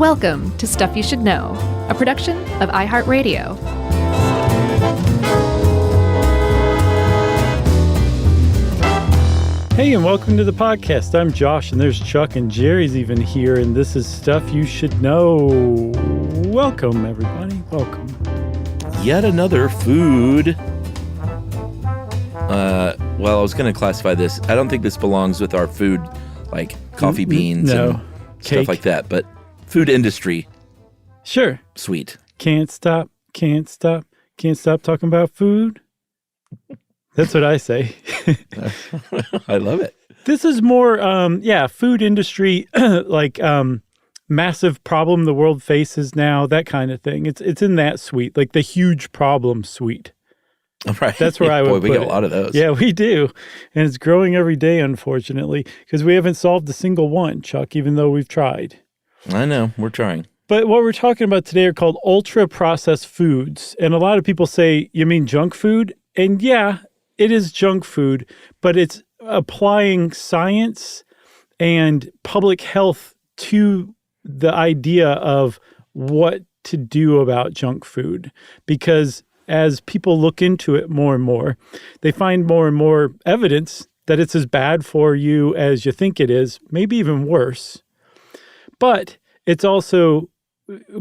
Welcome to Stuff You Should Know, a production of iHeartRadio. Hey, and welcome to the podcast. I'm Josh, and there's Chuck, and Jerry's even here, and this is Stuff You Should Know. Welcome, everybody. Welcome. Yet another food. Well, I was going to classify this. I don't think this belongs with our food, like coffee beans and stuff like that, but food industry. Sure. Sweet. Can't stop talking about food. That's what I say. I love it. This is more, food industry, massive problem the world faces now, that kind of thing. It's in that suite, like the huge problem suite. Right. That's where I would put it. We get a lot of those. Yeah, we do. And it's growing every day, unfortunately, because we haven't solved a single one, Chuck, even though we've tried. I know. We're trying. But what we're talking about today are called ultra-processed foods. And a lot of people say, you mean junk food? And yeah, it is junk food, but it's applying science and public health to the idea of what to do about junk food. Because as people look into it more and more, they find more and more evidence that it's as bad for you as you think it is, maybe even worse. But it's also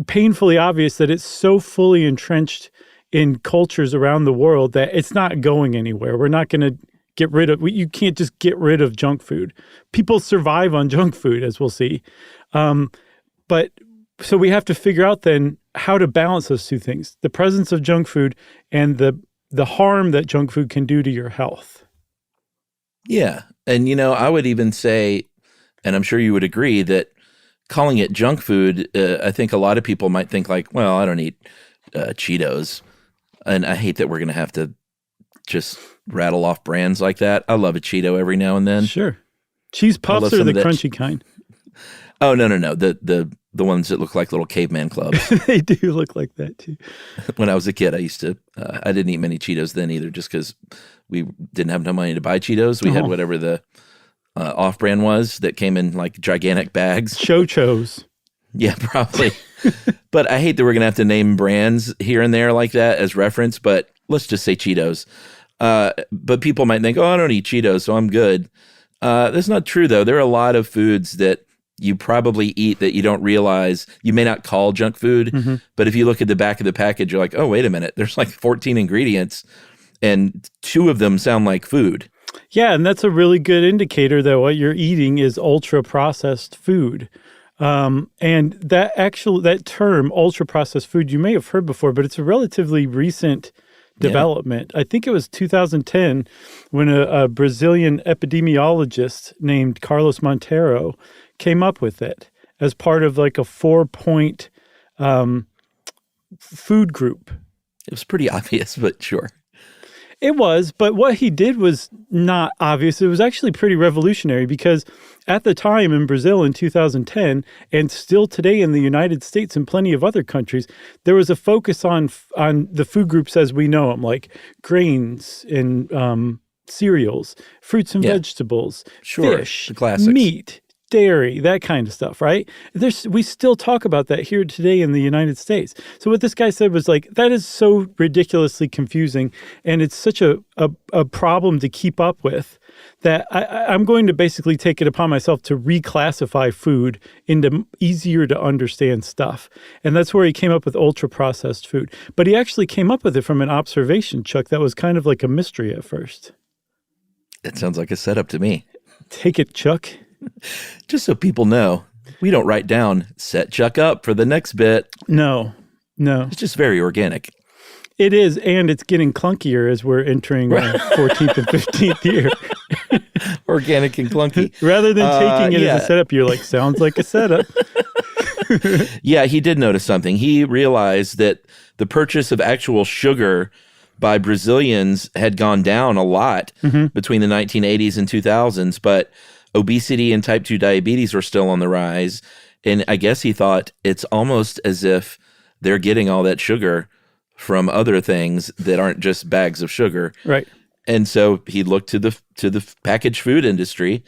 painfully obvious that it's so fully entrenched in cultures around the world that it's not going anywhere. We're not going to get rid of, you can't just get rid of junk food. People survive on junk food, as we'll see. So we have to figure out then how to balance those two things, the presence of junk food and the harm that junk food can do to your health. Yeah. And, I would even say, and I'm sure you would agree, that calling it junk food, I think a lot of people might think like, well, I don't eat Cheetos. And I hate that we're going to have to just rattle off brands like that. I love a Cheeto every now and then. Sure. Cheese puffs are the crunchy kind. Oh, no. The ones that look like little caveman clubs. They do look like that too. When I was a kid, I used to, I didn't eat many Cheetos then either, just because we didn't have enough money to buy Cheetos. We had whatever the off-brand was that came in like gigantic bags. Cho-chos. Yeah, probably. But I hate that we're going to have to name brands here and there like that as reference, but let's just say Cheetos. But people might think, I don't eat Cheetos, so I'm good. That's not true, though. There are a lot of foods that you probably eat that you don't realize you may not call junk food, but if you look at the back of the package, you're like, oh, wait a minute, there's like 14 ingredients and 2 of them sound like food. Yeah, and that's a really good indicator that what you're eating is ultra-processed food. And that term, ultra-processed food, you may have heard before, but it's a relatively recent development. I think it was 2010 when a Brazilian epidemiologist named Carlos Monteiro came up with it as part of like a 4-point food group. It was pretty obvious, but sure. It was, but what he did was not obvious. It was actually pretty revolutionary because at the time in Brazil in 2010, and still today in the United States and plenty of other countries, there was a focus on the food groups as we know them, like grains and cereals, fruits and vegetables, fish, the classics. Meat, dairy, that kind of stuff, right? We still talk about that here today in the United States. So what this guy said was like, that is so ridiculously confusing, and it's such a problem to keep up with that I'm going to basically take it upon myself to reclassify food into easier to understand stuff. And that's where he came up with ultra-processed food. But he actually came up with it from an observation, Chuck, that was kind of like a mystery at first. It sounds like a setup to me. Take it, Chuck. Just so people know, we don't write down, set Chuck up for the next bit. No. It's just very organic. It is, and it's getting clunkier as we're entering 14th and 15th year. Organic and clunky. Rather than taking it as a setup, you're like, sounds like a setup. Yeah, he did notice something. He realized that the purchase of actual sugar by Brazilians had gone down a lot between the 1980s and 2000s, but obesity and type 2 diabetes were still on the rise. And I guess he thought it's almost as if they're getting all that sugar from other things that aren't just bags of sugar. Right. And so he looked to the packaged food industry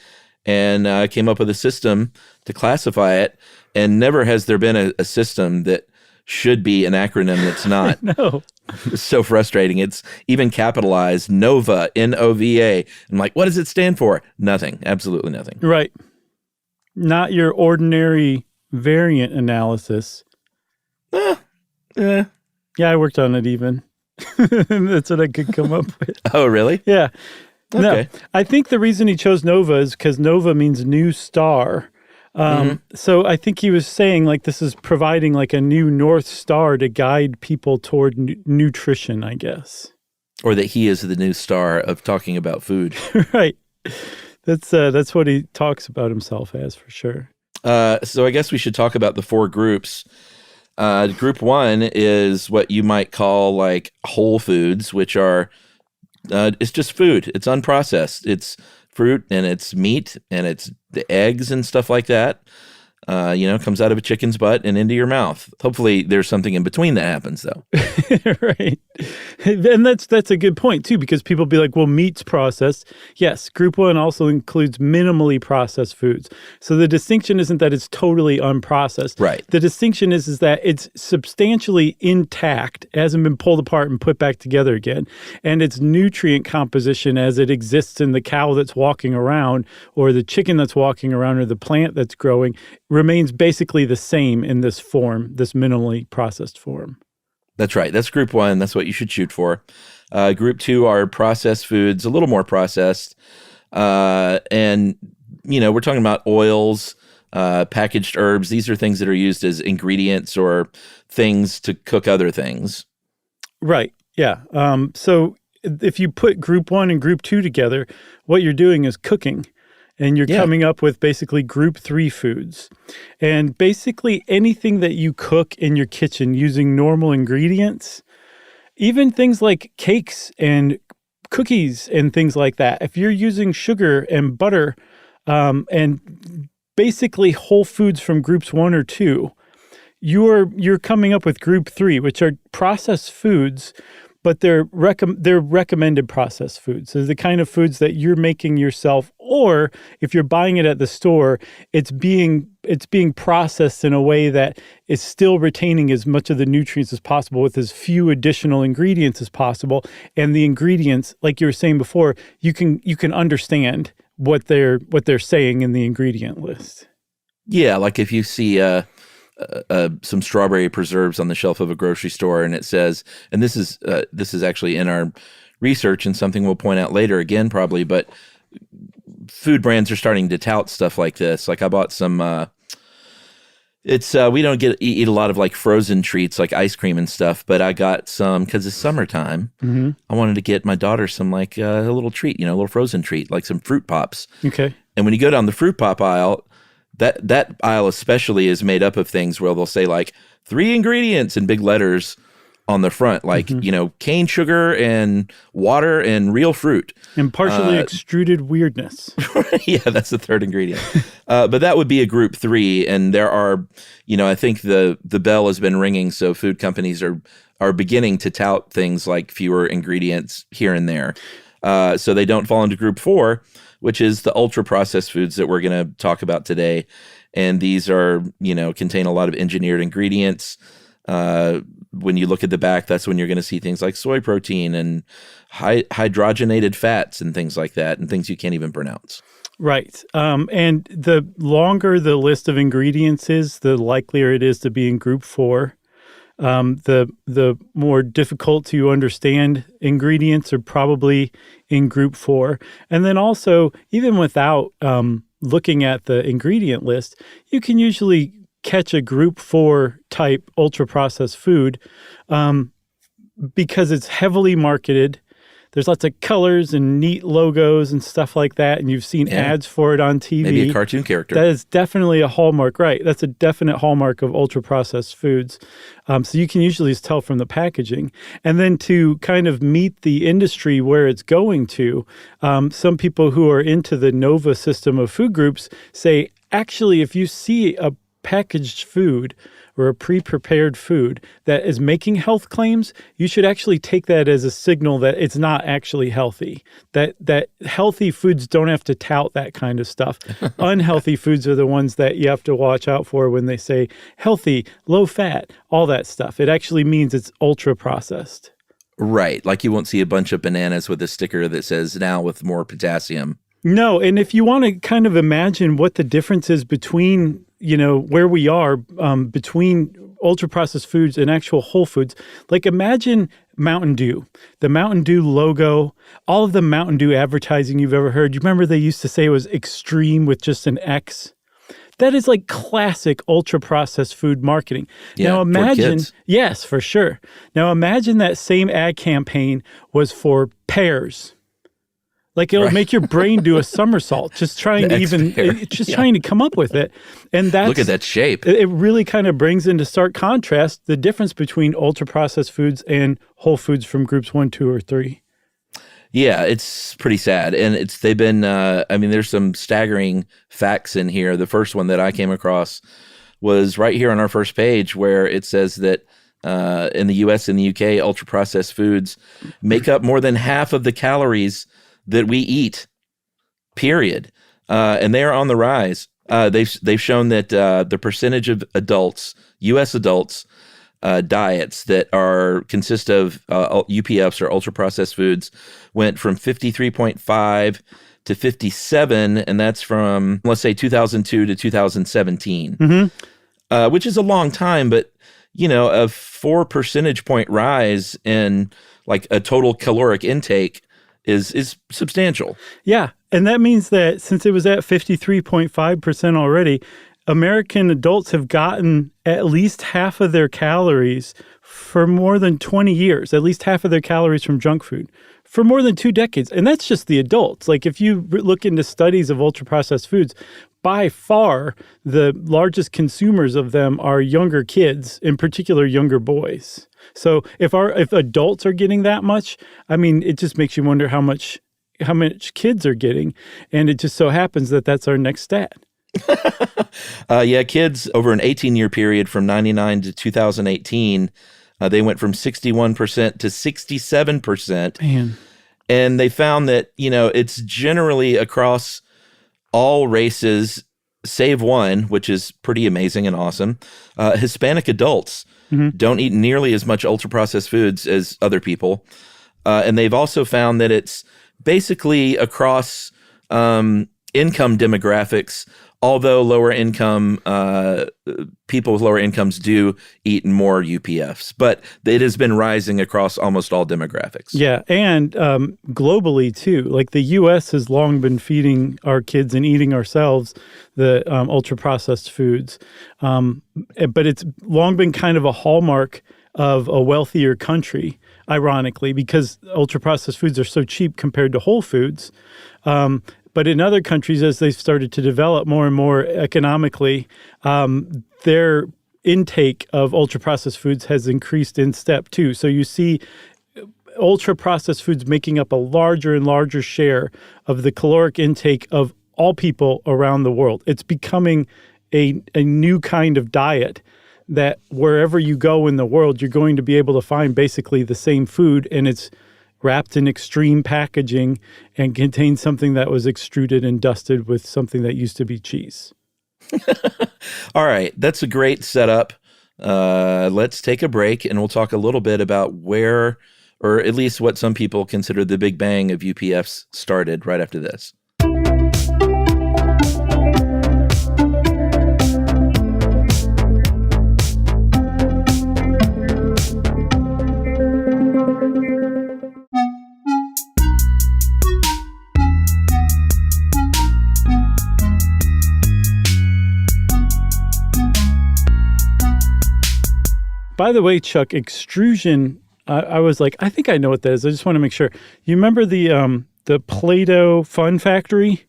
and came up with a system to classify it, and never has there been a system that should be an acronym that's not. No. It's so frustrating. It's even capitalized, NOVA, N-O-V-A. I'm like, what does it stand for? Nothing. Absolutely nothing. Right. Not your ordinary variant analysis. Yeah, I worked on it even. That's what I could come up with. Oh, really? Yeah. Okay. No, I think the reason he chose Nova is because Nova means new star. So I think he was saying like this is providing like a new North Star to guide people toward nutrition, I guess. Or that he is the new star of talking about food. Right. That's what he talks about himself as, for sure. So I guess we should talk about the 4 groups. Group 1 is what you might call like whole foods, which are it's just food. It's unprocessed. It's fruit and it's meat and it's the eggs and stuff like that. Comes out of a chicken's butt and into your mouth. Hopefully there's something in between that happens though. Right. And that's a good point too, because people be like, well, meat's processed. Yes. Group 1 also includes minimally processed foods. So the distinction isn't that it's totally unprocessed. Right. The distinction is that it's substantially intact, hasn't been pulled apart and put back together again. And its nutrient composition as it exists in the cow that's walking around or the chicken that's walking around or the plant that's growing remains basically the same in this form, this minimally processed form. That's right. That's group 1. That's what you should shoot for. Group 2 are processed foods, a little more processed. And, we're talking about oils, packaged herbs. These are things that are used as ingredients or things to cook other things. Right. Yeah. So if you put group 1 and group 2 together, what you're doing is cooking. And you're coming up with basically group 3 foods. And basically anything that you cook in your kitchen using normal ingredients, even things like cakes and cookies and things like that, if you're using sugar and butter and basically whole foods from groups 1 or 2, you're coming up with group 3, which are processed foods, but they're recommended processed foods. So the kind of foods that you're making yourself, or if you're buying it at the store, it's being processed in a way that is still retaining as much of the nutrients as possible with as few additional ingredients as possible. And the ingredients, like you were saying before, you can understand what they're saying in the ingredient list. Yeah, like if you see some strawberry preserves on the shelf of a grocery store, and it says, and this is actually in our research and something we'll point out later again probably, but food brands are starting to tout stuff like this. Like I bought some. We don't eat a lot of like frozen treats like ice cream and stuff, but I got some because it's summertime. Mm-hmm. I wanted to get my daughter some like a little treat, a little frozen treat, like some fruit pops. Okay. And when you go down the fruit pop aisle, that aisle especially is made up of things where they'll say like 3 ingredients in big letters on the front, like, cane sugar and water and real fruit. And partially extruded weirdness. Yeah, that's the 3rd ingredient. But that would be a group 3. And there are, I think the bell has been ringing. So food companies are beginning to tout things like fewer ingredients here and there. So they don't fall into group 4, which is the ultra-processed foods that we're going to talk about today. And these are, contain a lot of engineered ingredients. When you look at the back, that's when you're going to see things like soy protein and hydrogenated fats and things like that, and things you can't even pronounce. Right. And the longer the list of ingredients is, the likelier it is to be in group 4. The more difficult to understand ingredients are probably in group 4. And then also, even without looking at the ingredient list, you can usually catch a group 4 type ultra-processed food because it's heavily marketed. There's lots of colors and neat logos and stuff like that, and you've seen ads for it on TV. Maybe a cartoon character. That is definitely a hallmark, right? That's a definite hallmark of ultra-processed foods. So you can usually just tell from the packaging. And then to kind of meet the industry where it's going to, some people who are into the NOVA system of food groups say, actually, if you see a packaged food or a pre-prepared food that is making health claims, you should actually take that as a signal that it's not actually healthy. That healthy foods don't have to tout that kind of stuff. Unhealthy foods are the ones that you have to watch out for when they say healthy, low fat, all that stuff. It actually means it's ultra processed. Right. Like you won't see a bunch of bananas with a sticker that says now with more potassium. No. And if you want to kind of imagine what the difference is between, where we are between ultra processed foods and actual whole foods, like imagine Mountain Dew, the Mountain Dew logo, all of the Mountain Dew advertising you've ever heard. You remember they used to say it was extreme with just an X? That is like classic ultra-processed food marketing. Yeah, now imagine, for kids. Yes, for sure. Now imagine that same ad campaign was for pears. Like it'll make your brain do a somersault, just trying to come up with it. And that's, look at that shape. It really kind of brings into stark contrast the difference between ultra-processed foods and whole foods from groups 1, 2, or 3. Yeah, it's pretty sad. And they've been, there's some staggering facts in here. The first one that I came across was right here on our first page where it says that in the US and the UK, ultra-processed foods make up more than half of the calories that we eat, period. And they are on the rise. They've shown that the percentage of adults, U.S. adults, diets that consist of UPFs or ultra processed foods went from 53.5 to 57, and that's from, let's say, 2002 to 2017, which is a long time, but a 4 percentage point rise in like a total caloric intake is substantial. Yeah. And that means that since it was at 53.5% already, American adults have gotten at least half of their calories for more than 20 years, at least half of their calories from junk food for more than 2 decades. And that's just the adults. Like if you look into studies of ultra-processed foods, by far the largest consumers of them are younger kids, in particular younger boys. So if adults are getting that much, it just makes you wonder how much kids are getting. And it just so happens that that's our next stat. Kids over an 18-year period from 99 to 2018, they went from 61% to 67%. Man. And they found that, it's generally across all races, save one, which is pretty amazing and awesome. Hispanic adults don't eat nearly as much ultra-processed foods as other people. And they've also found that it's basically across income demographics, although lower income people with lower incomes do eat more UPFs, but it has been rising across almost all demographics. Yeah, and globally too. Like the U.S. has long been feeding our kids and eating ourselves the ultra-processed foods, but it's long been kind of a hallmark of a wealthier country, ironically, because ultra-processed foods are so cheap compared to whole foods. But in other countries, as they've started to develop more and more economically, their intake of ultra-processed foods has increased in step too. So you see ultra-processed foods making up a larger and larger share of the caloric intake of all people around the world. It's becoming a new kind of diet that wherever you go in the world, you're going to be able to find basically the same food, and it's wrapped in extreme packaging and contains something that was extruded and dusted with something that used to be cheese. All right. That's a great setup. Let's take a break and we'll talk a little bit about where, or at least what some people consider the big bang of UPFs started right after this. By the way, Chuck, extrusion, I was like, I think I know what that is. I just want to make sure. You remember the Play-Doh Fun Factory?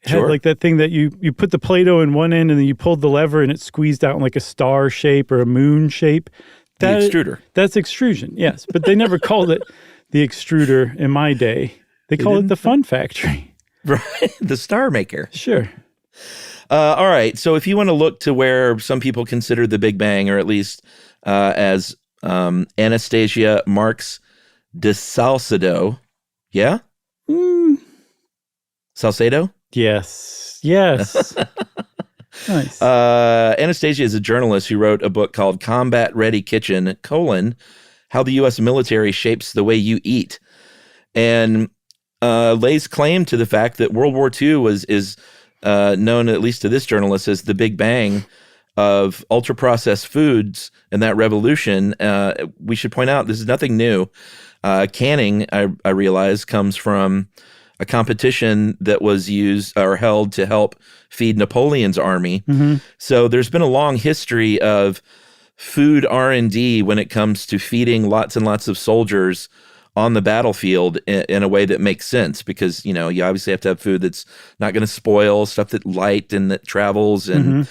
It Sure. had like that thing that you put the Play-Doh in one end and then you pulled the lever and it squeezed out in like a star shape or a moon shape. The extruder. That's extrusion, yes. But they never called it the extruder in my day. They called it the Fun Factory. Right. The Star Maker. Sure. All right. So if you want to look to where some people consider the Big Bang, or at least as Anastasia Marx de Salcedo. Yeah? Salcedo? Yes. Yes. Nice. Anastasia is a journalist who wrote a book called Combat Ready Kitchen, How the U.S. Military Shapes the Way You Eat. And lays claim to the fact that World War II is known, at least to this journalist, as the Big Bang of ultra-processed foods and that revolution. We should point out this is nothing new. Canning, I realize, comes from a competition that was used or held to help feed Napoleon's army. Mm-hmm. So there's been a long history of food R&D when it comes to feeding lots and lots of soldiers on the battlefield in a way that makes sense, because, you obviously have to have food that's not going to spoil, stuff that's light and that travels. And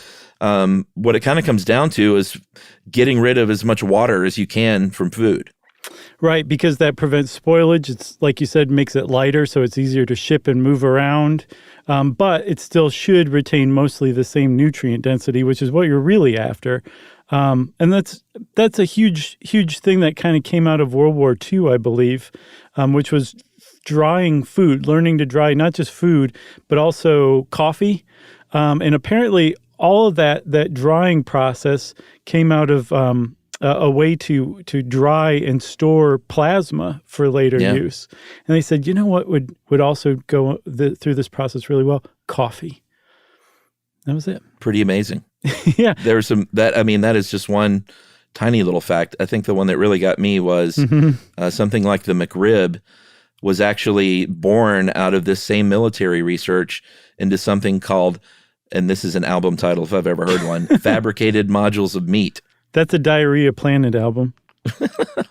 what it kind of comes down to is getting rid of as much water as you can from food. Right, because that prevents spoilage. It's, like you said, makes it lighter, so it's easier to ship and move around. But it still should retain mostly the same nutrient density, which is what you're really after. And that's a huge thing that kind of came out of World War II, I believe, which was drying food, learning to dry not just food, but also coffee. And apparently all of that drying process came out of a way to dry and store plasma for later use. And they said, what would also go through this process really well? Coffee. That was it. Pretty amazing. Yeah. There's that is just one tiny little fact. I think the one that really got me was something like the McRib was actually born out of this same military research into something called, and this is an album title if I've ever heard one, Fabricated Modules of Meat. That's a Diarrhea Planet album.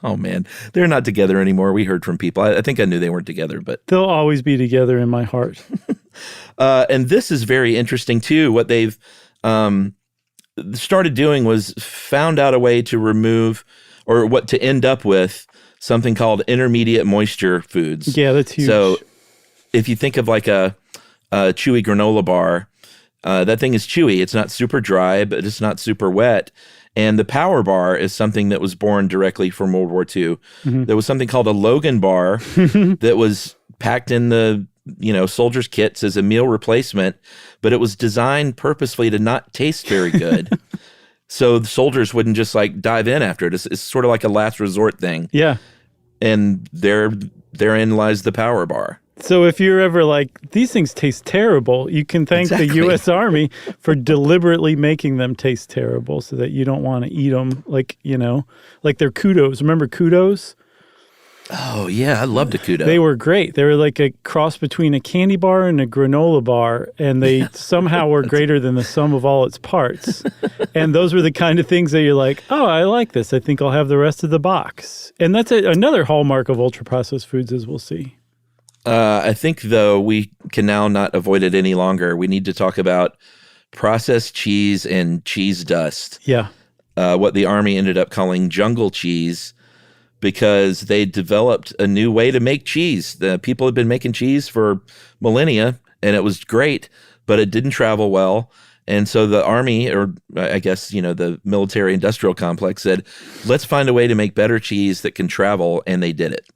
Oh, man. They're not together anymore. We heard from people. I think I knew they weren't together, but they'll always be together in my heart. And this is very interesting, too. What they've started doing was found out a way to remove, or what to end up with, something called intermediate moisture foods. Yeah, that's huge. So if you think of like a chewy granola bar, that thing is chewy. It's not super dry, but it's not super wet. And the Power Bar is something that was born directly from World War II. Mm-hmm. There was something called a Logan Bar that was packed in the soldiers' kits as a meal replacement, but it was designed purposefully to not taste very good. So the soldiers wouldn't just like dive in after it. It's sort of like a last resort thing. Yeah. And therein lies the Power Bar. So if you're ever like, these things taste terrible, you can thank the U.S. Army for deliberately making them taste terrible so that you don't want to eat them like they're Kudos. Remember Kudos? Oh, yeah. I loved a Kudo. They were great. They were like a cross between a candy bar and a granola bar, and they somehow were greater than the sum of all its parts. And those were the kind of things that you're like, oh, I like this. I think I'll have the rest of the box. And that's another hallmark of ultra-processed foods, as we'll see. I think, though, we can now not avoid it any longer. We need to talk about processed cheese and cheese dust. Yeah. What the Army ended up calling jungle cheese, because they developed a new way to make cheese. The people had been making cheese for millennia, and it was great, but it didn't travel well. And so the Army, or I guess, the military industrial complex, said, let's find a way to make better cheese that can travel, and they did it.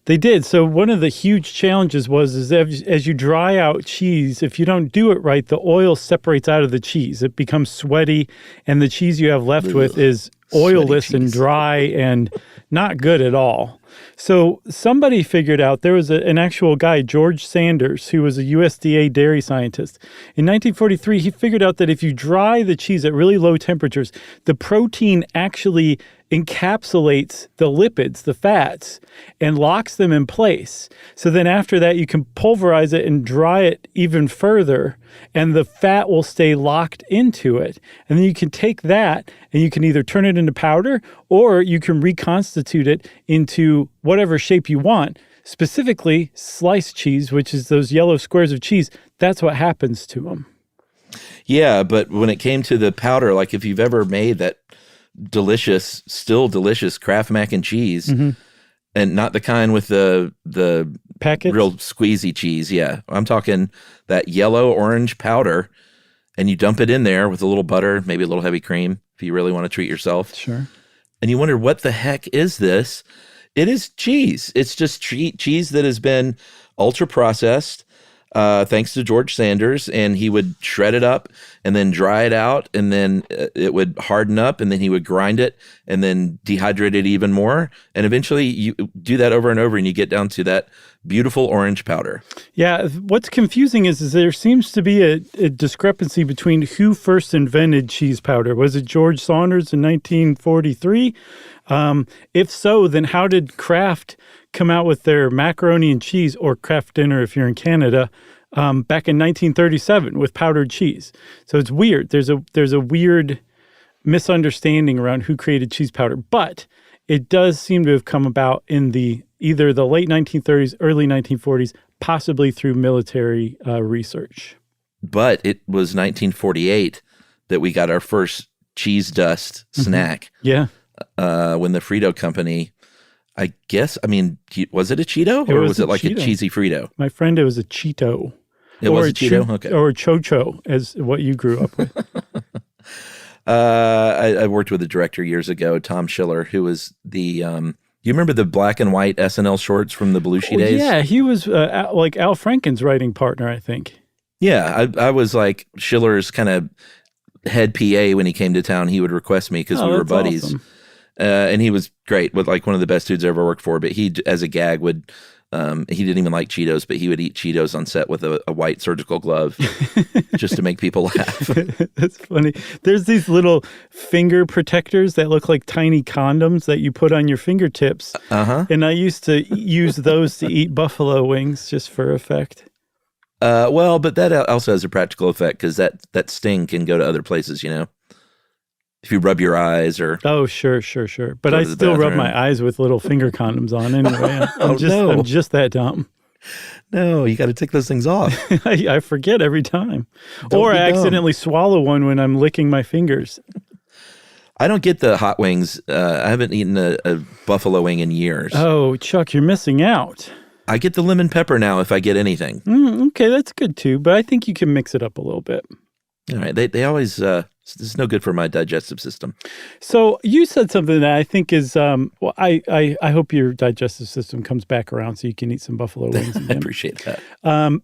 They did. So one of the huge challenges was as you dry out cheese, if you don't do it right, the oil separates out of the cheese. It becomes sweaty, and the cheese you have left with is oilless and dry and not good at all. So somebody figured out, there was an actual guy, George Sanders, who was a USDA dairy scientist. In 1943, he figured out that if you dry the cheese at really low temperatures, the protein actually encapsulates the lipids, the fats, and locks them in place. So then after that, you can pulverize it and dry it even further, and the fat will stay locked into it. And then you can take that and you can either turn it into powder, or you can reconstitute it into whatever shape you want. Specifically, sliced cheese, which is those yellow squares of cheese, that's what happens to them. Yeah, but when it came to the powder, like if you've ever made that still delicious Kraft mac and cheese, and not the kind with the packets, real squeezy cheese. Yeah, I'm talking that yellow orange powder. and you dump it in there with a little butter, maybe a little heavy cream if you really want to treat yourself. Sure. And you wonder, what the heck is this? It is cheese. It's just cheese that has been ultra processed, thanks to George Sanders, and he would shred it up and then dry it out, and then it would harden up, and then he would grind it and then dehydrate it even more. And eventually you do that over and over, and you get down to that beautiful orange powder. Yeah, what's confusing is there seems to be a discrepancy between who first invented cheese powder. Was it George Saunders in 1943? If so, then how did Kraft come out with their macaroni and cheese, or Kraft Dinner if you're in Canada, back in 1937 with powdered cheese? So it's weird. There's a weird misunderstanding around who created cheese powder, but it does seem to have come about in either the late 1930s, early 1940s, possibly through military research. But it was 1948 that we got our first cheese dust snack. Yeah. When the Frito company, I guess, was it a Cheeto, or was it like Cheeto. A cheesy Frito? My friend, it was a Cheeto. It was a Cheeto? Okay. Or a Chocho, as what you grew up with. I worked with a director years ago, Tom Schiller, who was the, you remember the black and white SNL shorts from the Belushi days? Yeah, he was like Al Franken's writing partner, I think. Yeah, I was like Schiller's kind of head PA when he came to town. He would request me because we were buddies. Awesome. And he was great, with like one of the best dudes I ever worked for. But he, as a gag, would he didn't even like Cheetos, but he would eat Cheetos on set with a white surgical glove just to make people laugh. That's funny. There's these little finger protectors that look like tiny condoms that you put on your fingertips. And I used to use those to eat buffalo wings just for effect. Well, but that also has a practical effect, because that sting can go to other places, you know? If you rub your eyes or... Oh, sure. But I still rub my eyes with little finger condoms on anyway. I'm just that dumb. No, you got to take those things off. I forget every time. Or I accidentally swallow one when I'm licking my fingers. I don't get the hot wings. I haven't eaten a buffalo wing in years. Oh, Chuck, you're missing out. I get the lemon pepper now if I get anything. Okay, that's good too, but I think you can mix it up a little bit. All right. They always... this is no good for my digestive system. So you said something that I think is, I hope your digestive system comes back around so you can eat some buffalo wings again. I appreciate that.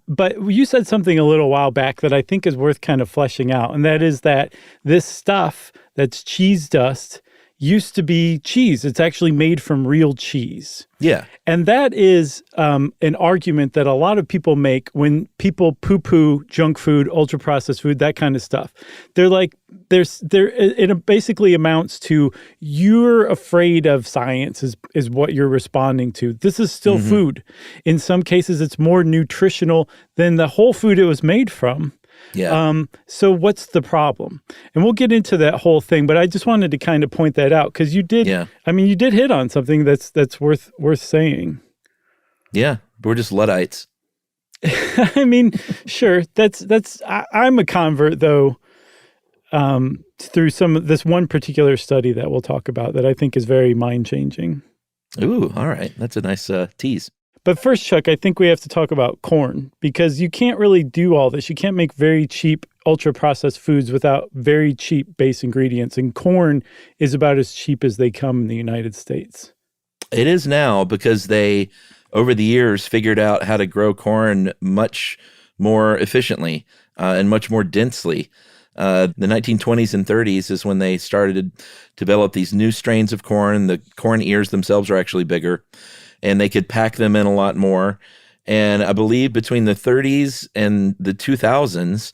But you said something a little while back that I think is worth kind of fleshing out, and that is that this stuff that's cheese dust used to be cheese. It's actually made from real cheese. Yeah. And that is an argument that a lot of people make when people poo-poo junk food, ultra-processed food, that kind of stuff. They're like, it basically amounts to, you're afraid of science is what you're responding to. This is still food. In some cases, it's more nutritional than the whole food it was made from. Yeah. So what's the problem? And we'll get into that whole thing, but I just wanted to kind of point that out, because you did. Yeah. I mean, you did hit on something that's worth saying. Yeah, we're just Luddites. I mean, sure. I'm a convert though. Through this one particular study that we'll talk about that I think is very mind changing. Ooh, all right. That's a nice tease. But first, Chuck, I think we have to talk about corn, because you can't really do all this. You can't make very cheap, ultra-processed foods without very cheap base ingredients. And corn is about as cheap as they come in the United States. It is now, because they, over the years, figured out how to grow corn much more efficiently and much more densely. The 1920s and 30s is when they started to develop these new strains of corn. The corn ears themselves are actually bigger, and they could pack them in a lot more. And I believe between the 30s and the 2000s,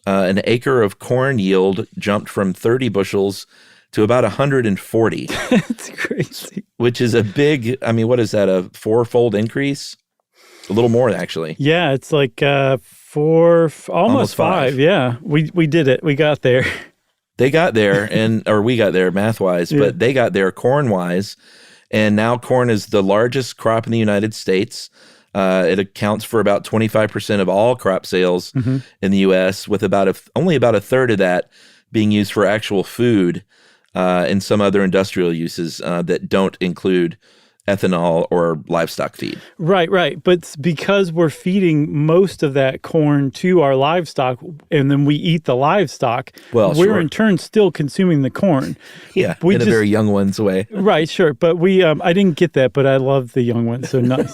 an acre of corn yield jumped from 30 bushels to about 140. That's crazy. Which is a big, what is that, a four-fold increase? A little more, actually. Yeah, it's like almost five. Yeah, we did it. We got there. They got there, or we got there math-wise, but they got there corn-wise. And now corn is the largest crop in the United States. It accounts for about 25% of all crop sales in the U.S., with only about a third of that being used for actual food and some other industrial uses that don't include ethanol or livestock feed. Right. But it's because we're feeding most of that corn to our livestock, and then we eat the livestock, we're in turn still consuming the corn. Yeah, in a very young one's way. Right, sure. But I didn't get that, but I love the young ones, so nice.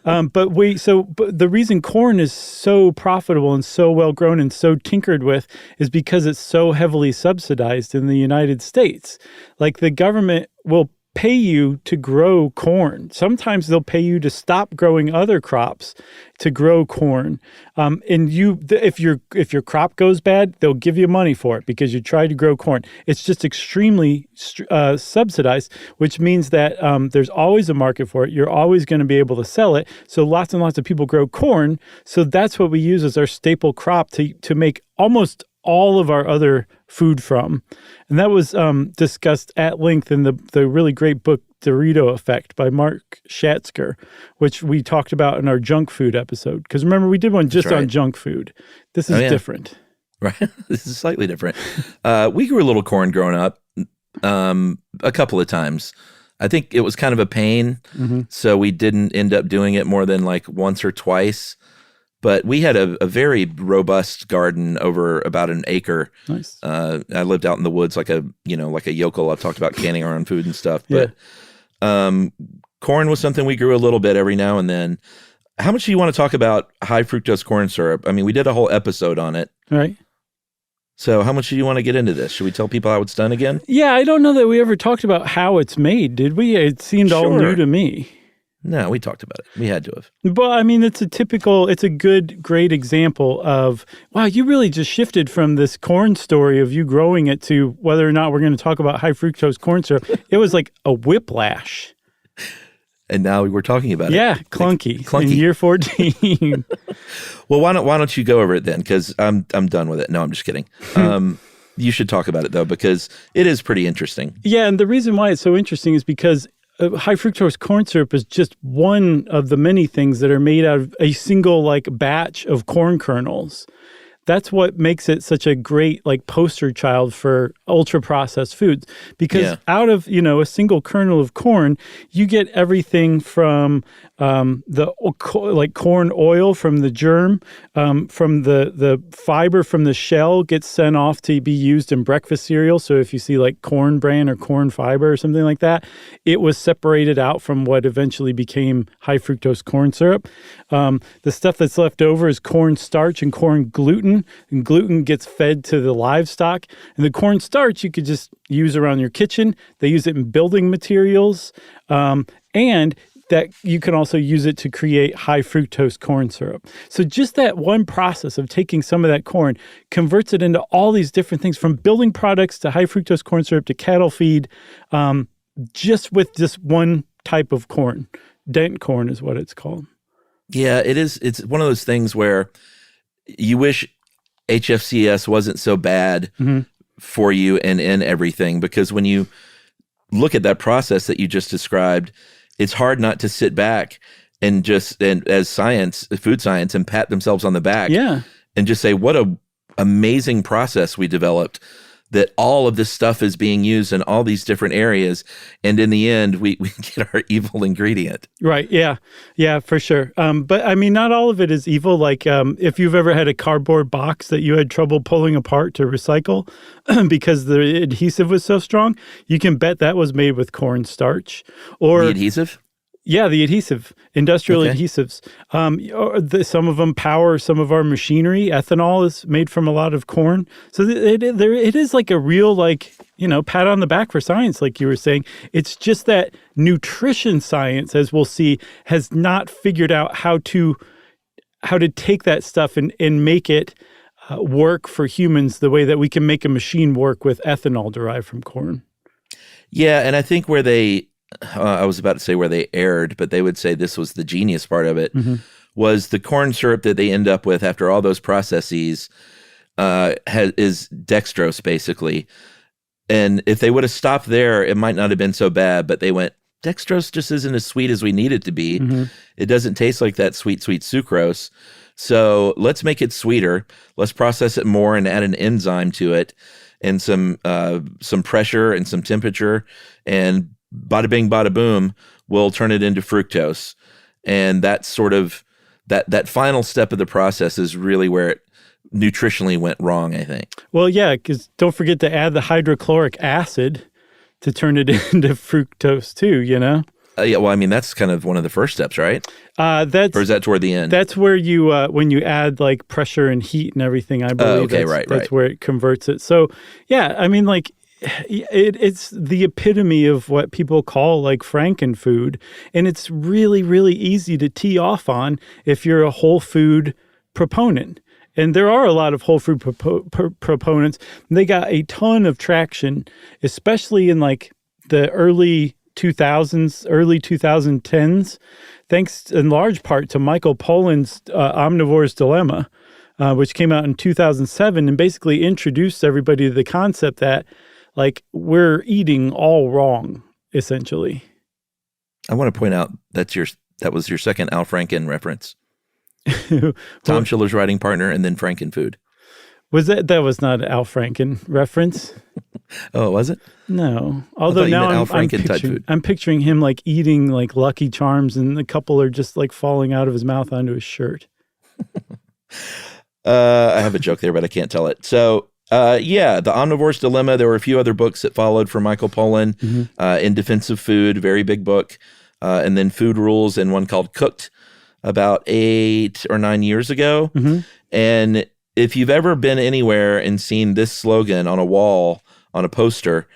But the reason corn is so profitable and so well grown and so tinkered with is because it's so heavily subsidized in the United States. Like the government will pay you to grow corn. Sometimes they'll pay you to stop growing other crops to grow corn. If your crop goes bad, they'll give you money for it because you tried to grow corn. It's just extremely subsidized, which means that there's always a market for it. You're always going to be able to sell it. So lots and lots of people grow corn. So that's what we use as our staple crop to make almost all of our other food from. And that was discussed at length in the really great book, Dorito Effect by Mark Schatzker, which we talked about in our junk food episode. Because remember, we did one just on junk food. This is different. Right. This is slightly different. We grew a little corn growing up a couple of times. I think it was kind of a pain, so we didn't end up doing it more than like once or twice. But we had a very robust garden over about an acre. Nice. I lived out in the woods like a yokel. I've talked about canning our own food and stuff. But corn was something we grew a little bit every now and then. How much do you want to talk about high fructose corn syrup? I mean, we did a whole episode on it. Right. So how much do you want to get into this? Should we tell people how it's done again? Yeah, I don't know that we ever talked about how it's made, did we? It seemed all new to me. No, we talked about it. We had to have. But I mean, it's a great example of, wow, you really just shifted from this corn story of you growing it to whether or not we're going to talk about high fructose corn syrup. It was like a whiplash. And now we're talking about it. Yeah, clunky. In year 14. Well, why don't you go over it then? Because I'm done with it. No, I'm just kidding. You should talk about it, though, because it is pretty interesting. Yeah, and the reason why it's so interesting is because high fructose corn syrup is just one of the many things that are made out of a single batch of corn kernels. That's what makes it such a great poster child for ultra processed foods, because out of a single kernel of corn, you get everything from the corn oil from the germ, from the fiber from the shell gets sent off to be used in breakfast cereal. So if you see corn bran or corn fiber or something like that, it was separated out from what eventually became high fructose corn syrup. The stuff that's left over is corn starch and corn gluten. And gluten gets fed to the livestock. And the corn starch you could just use around your kitchen. They use it in building materials. And that you can also use it to create high fructose corn syrup. So just that one process of taking some of that corn converts it into all these different things, from building products to high fructose corn syrup to cattle feed, just with this one type of corn. Dent corn is what it's called. Yeah, it is. It's one of those things where you wish HFCS wasn't so bad for you and in everything, because when you look at that process that you just described, it's hard not to sit back and as food science, and pat themselves on the back and just say, what a amazing process we developed, that all of this stuff is being used in all these different areas. And in the end, we get our evil ingredient. Right. Yeah. Yeah, for sure. But I mean, not all of it is evil. If you've ever had a cardboard box that you had trouble pulling apart to recycle because the adhesive was so strong, you can bet that was made with corn starch. Or the adhesive? Yeah, the adhesive, industrial adhesives. Some of them power some of our machinery. Ethanol is made from a lot of corn. So it is like a real, pat on the back for science, like you were saying. It's just that nutrition science, as we'll see, has not figured out how to take that stuff and make it work for humans the way that we can make a machine work with ethanol derived from corn. Yeah, and I think where I was about to say where they erred, but they would say this was the genius part of it, was the corn syrup that they end up with after all those processes is dextrose, basically. And if they would have stopped there, it might not have been so bad, but they went, dextrose just isn't as sweet as we need it to be. It doesn't taste like that sweet, sweet sucrose. So let's make it sweeter. Let's process it more and add an enzyme to it, and some pressure and some temperature, and bada bing, bada boom, will turn it into fructose. And that's sort of that final step of the process is really where it nutritionally went wrong, I think. Well, yeah, because don't forget to add the hydrochloric acid to turn it into fructose too, you know? Yeah, well, I mean, that's kind of one of the first steps, right? Or is that toward the end? That's where you, when you add like pressure and heat and everything, I believe that's where it converts it. So, yeah, I mean, like, it's the epitome of what people call like Franken food. And it's really, really easy to tee off on if you're a whole food proponent. And there are a lot of whole food proponents. They got a ton of traction, especially in like the early 2000s, early 2010s, thanks in large part to Michael Pollan's Omnivore's Dilemma, which came out in 2007 and basically introduced everybody to the concept that like we're eating all wrong, essentially. I want to point out that was your second Al Franken reference. Tom Schiller's writing partner, and then Franken food. That was not an Al Franken reference? Oh, was it? No. Although now I'm picturing him like eating like Lucky Charms, and a couple are just like falling out of his mouth onto his shirt. I have a joke there, but I can't tell it. So, the Omnivore's Dilemma. There were a few other books that followed from Michael Pollan. In Defense of Food, very big book, and then Food Rules, and one called Cooked, about 8 or 9 years ago. And if you've ever been anywhere and seen this slogan on a wall, on a poster,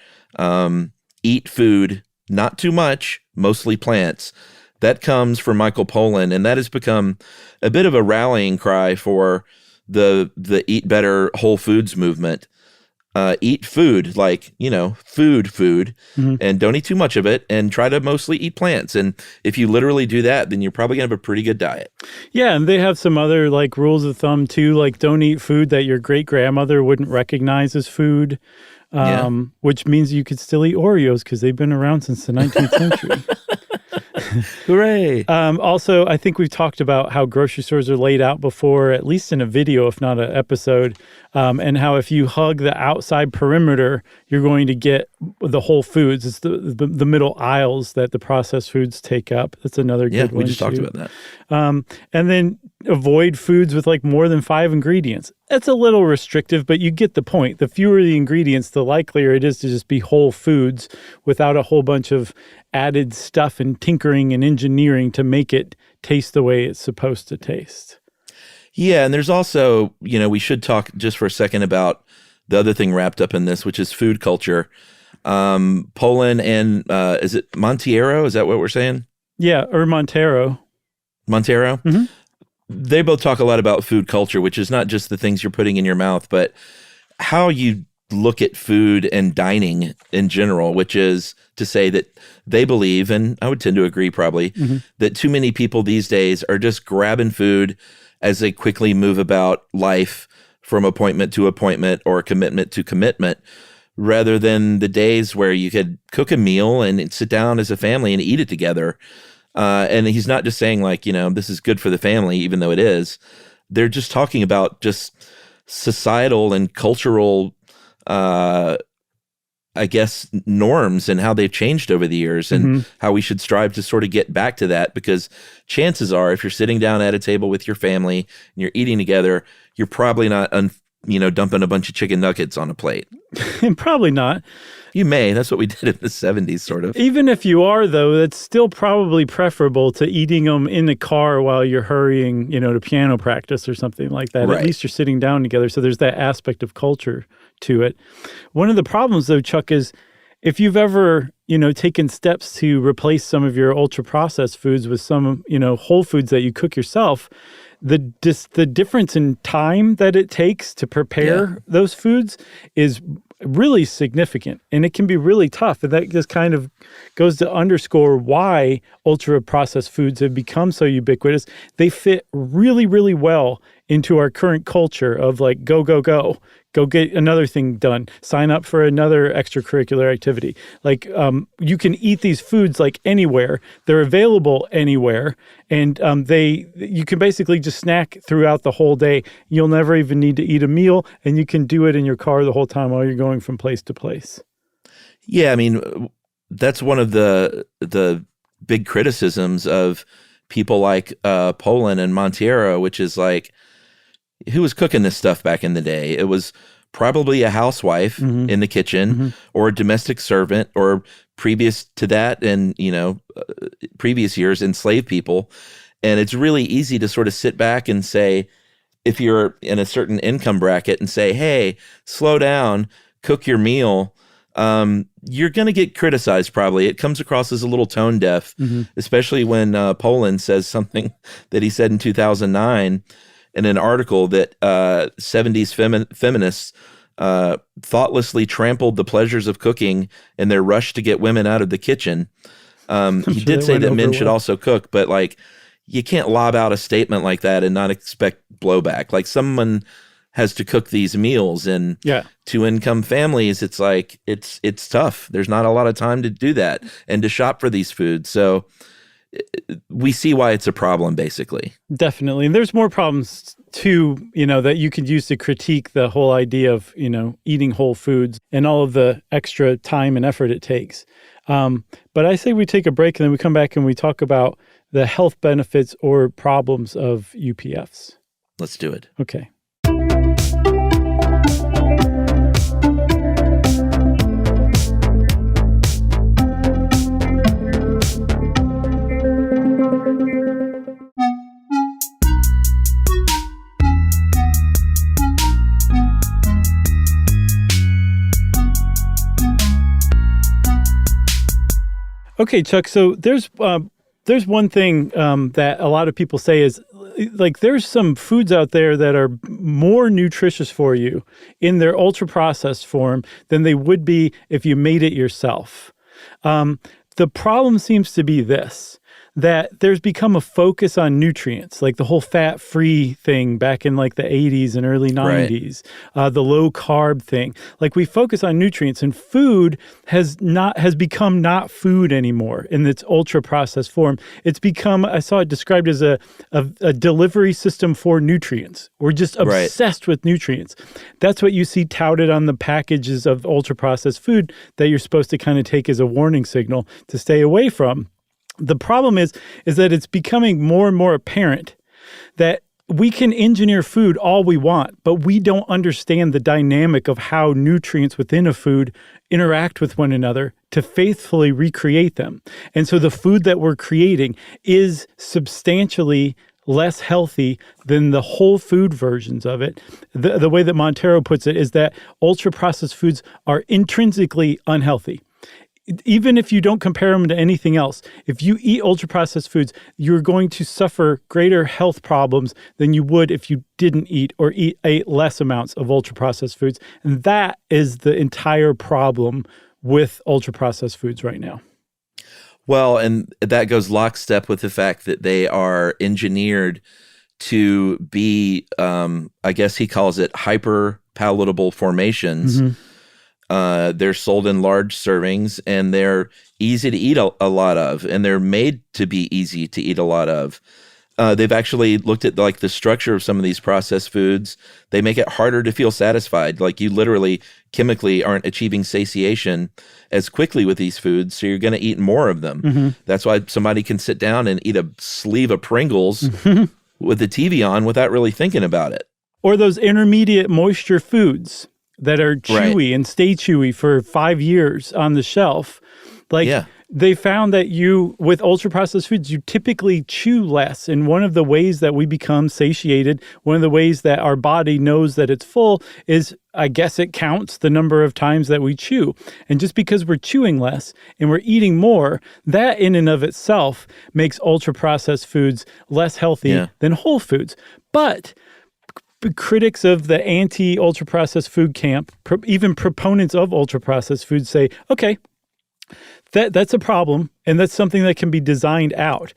eat food, not too much, mostly plants, that comes from Michael Pollan. And that has become a bit of a rallying cry for the Eat Better Whole Foods movement. Eat food, like, food, and don't eat too much of it, and try to mostly eat plants. And if you literally do that, then you're probably going to have a pretty good diet. Yeah, and they have some other, like, rules of thumb, too, like don't eat food that your great-grandmother wouldn't recognize as food, which means you could still eat Oreos because they've been around since the 19th century. Hooray. Also, I think we've talked about how grocery stores are laid out before, at least in a video, if not an episode, and how if you hug the outside perimeter, you're going to get the whole foods. It's the middle aisles that the processed foods take up. That's another good one. Yeah, we just talked about that. And then avoid foods with like more than 5 ingredients. That's a little restrictive, but you get the point. The fewer the ingredients, the likelier it is to just be whole foods without a whole bunch of added stuff and tinkering and engineering to make it taste the way it's supposed to taste. Yeah, and there's also, we should talk just for a second about the other thing wrapped up in this, which is food culture. Pollan and, is it Monteiro? Is that what we're saying? Yeah, or Montero. Montero? Mm-hmm. They both talk a lot about food culture, which is not just the things you're putting in your mouth, but how you look at food and dining in general, which is to say that they believe, and I would tend to agree probably, that too many people these days are just grabbing food as they quickly move about life from appointment to appointment or commitment to commitment, rather than the days where you could cook a meal and sit down as a family and eat it together. And he's not just saying like, this is good for the family, even though it is. They're just talking about just societal and cultural, norms and how they've changed over the years and how we should strive to sort of get back to that, because chances are if you're sitting down at a table with your family and you're eating together, you're probably not, dumping a bunch of chicken nuggets on a plate. Probably not. You may. That's what we did in the 70s, sort of. Even if you are, though, that's still probably preferable to eating them in the car while you're hurrying, to piano practice or something like that. Right. At least you're sitting down together. So there's that aspect of culture to it. One of the problems, though, Chuck, is if you've ever, taken steps to replace some of your ultra-processed foods with some, whole foods that you cook yourself, the difference in time that it takes to prepare those foods is really significant, and it can be really tough. And that just kind of goes to underscore why ultra-processed foods have become so ubiquitous. They fit really, really well into our current culture of like, go get another thing done, sign up for another extracurricular activity. Like you can eat these foods like anywhere. They're available anywhere. And you can basically just snack throughout the whole day. You'll never even need to eat a meal, and you can do it in your car the whole time while you're going from place to place. Yeah, I mean, that's one of the big criticisms of people like Poland and Monteiro, which is like, who was cooking this stuff back in the day? It was probably a housewife in the kitchen or a domestic servant, or previous to that, and previous years, enslaved people. And it's really easy to sort of sit back and say, if you're in a certain income bracket, and say, hey, slow down, cook your meal, you're going to get criticized probably. It comes across as a little tone deaf, especially when Poland says something that he said in 2009 in an article that 70s feminists thoughtlessly trampled the pleasures of cooking in their rush to get women out of the kitchen. He did say that men should also cook, but like, you can't lob out a statement like that and not expect blowback. Like, someone has to cook these meals, and to income families, it's like, it's tough. There's not a lot of time to do that and to shop for these foods. So we see why it's a problem, basically. Definitely. And there's more problems too, that you could use to critique the whole idea of, eating whole foods and all of the extra time and effort it takes. But I say we take a break and then we come back and we talk about the health benefits or problems of UPFs. Let's do it. Okay. Okay, Chuck, so there's one thing that a lot of people say is, like, there's some foods out there that are more nutritious for you in their ultra-processed form than they would be if you made it yourself. The problem seems to be this, that there's become a focus on nutrients, like the whole fat-free thing back in like the 80s and early 90s, the low-carb thing. Like, we focus on nutrients, and food has become not food anymore in its ultra-processed form. It's become, I saw it described as a delivery system for nutrients. We're just obsessed with nutrients. That's what you see touted on the packages of ultra-processed food that you're supposed to kind of take as a warning signal to stay away from. The problem is that it's becoming more and more apparent that we can engineer food all we want, but we don't understand the dynamic of how nutrients within a food interact with one another to faithfully recreate them. And so the food that we're creating is substantially less healthy than the whole food versions of it. The way that Monteiro puts it is that ultra-processed foods are intrinsically unhealthy. Even if you don't compare them to anything else, if you eat ultra-processed foods, you're going to suffer greater health problems than you would if you didn't eat or ate less amounts of ultra-processed foods. And that is the entire problem with ultra-processed foods right now. Well, and that goes lockstep with the fact that they are engineered to be, I guess he calls it hyper-palatable formations. They're sold in large servings, and they're easy to eat a lot of, and they're made to be easy to eat a lot of. They've actually looked at like the structure of some of these processed foods. They make it harder to feel satisfied. Like, you literally chemically aren't achieving satiation as quickly with these foods, so you're going to eat more of them. That's why somebody can sit down and eat a sleeve of Pringles with the TV on without really thinking about it. Or those intermediate moisture foods that are chewy and stay chewy for 5 years on the shelf. Like, they found that with ultra-processed foods, you typically chew less. And one of the ways that we become satiated, one of the ways that our body knows that it's full is, I guess it counts the number of times that we chew. And just because we're chewing less and we're eating more, that in and of itself makes ultra-processed foods less healthy than whole foods. But critics of the anti-ultra-processed food camp, even proponents of ultra-processed foods, say, okay, that's a problem, and that's something that can be designed out.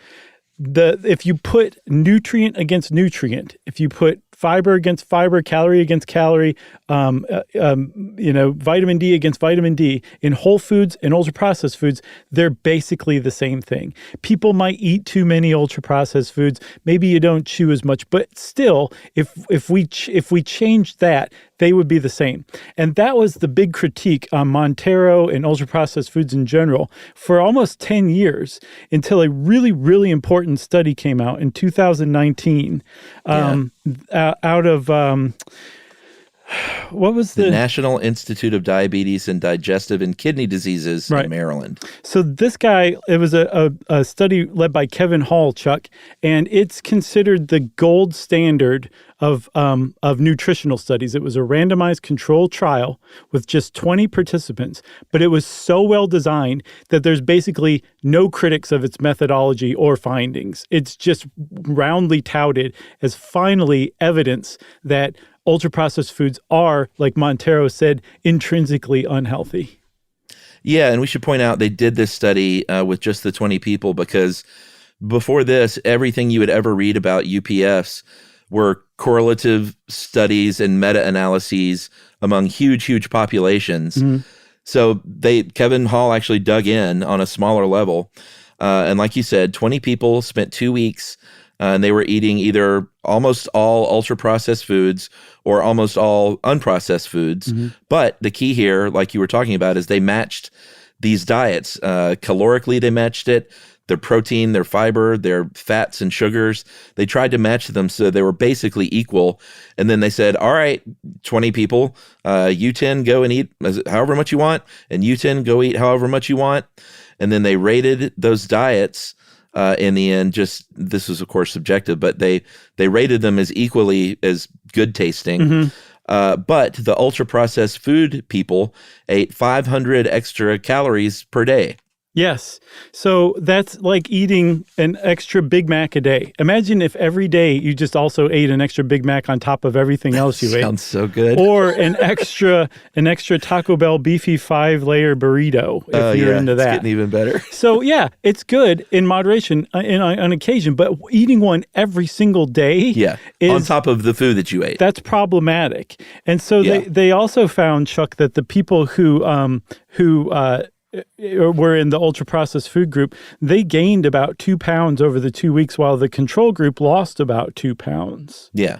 If you put nutrient against nutrient, if you put fiber against fiber, calorie against calorie, vitamin D against vitamin D. In whole foods and ultra-processed foods, they're basically the same thing. People might eat too many ultra-processed foods. Maybe you don't chew as much, but still, if we change that, they would be the same. And that was the big critique on Montero and ultra-processed foods in general for almost 10 years until a really, really important study came out in 2019 out of what was the National Institute of Diabetes and Digestive and Kidney Diseases in Maryland. So this guy, it was a study led by Kevin Hall, Chuck, and it's considered the gold standard of nutritional studies. It was a randomized controlled trial with just 20 participants, but it was so well designed that there's basically no critics of its methodology or findings. It's just roundly touted as finally evidence that ultra-processed foods are, like Montero said, intrinsically unhealthy. Yeah, and we should point out they did this study with just the 20 people because before this, everything you would ever read about UPFs were correlative studies and meta-analyses among huge populations. Mm-hmm. So Kevin Hall actually dug in on a smaller level. And like you said, 20 people spent 2 weeks and they were eating either almost all ultra-processed foods or almost all unprocessed foods. Mm-hmm. But the key here, like you were talking about, is they matched these diets. Calorically, they matched it. Their protein, their fiber, their fats and sugars. They tried to match them so they were basically equal. And then they said, all right, 20 people, you 10 go and eat however much you want, and you 10 go eat however much you want. And then they rated those diets in the end. Just this was, of course, subjective, but they rated them as equally as good tasting. Mm-hmm. But the ultra-processed food people ate 500 extra calories per day. Yes. So that's like eating an extra Big Mac a day. Imagine if every day you just also ate an extra Big Mac on top of everything else you ate. Sounds so good. Or an extra Taco Bell beefy 5-layer burrito if you're into that. It's getting even better. So yeah, it's good in moderation on occasion, but eating one every single day is on top of the food that you ate. That's problematic. And so they also found, Chuck, that the people who were in the ultra-processed food group, they gained about 2 pounds over the 2 weeks, while the control group lost about 2 pounds. Yeah.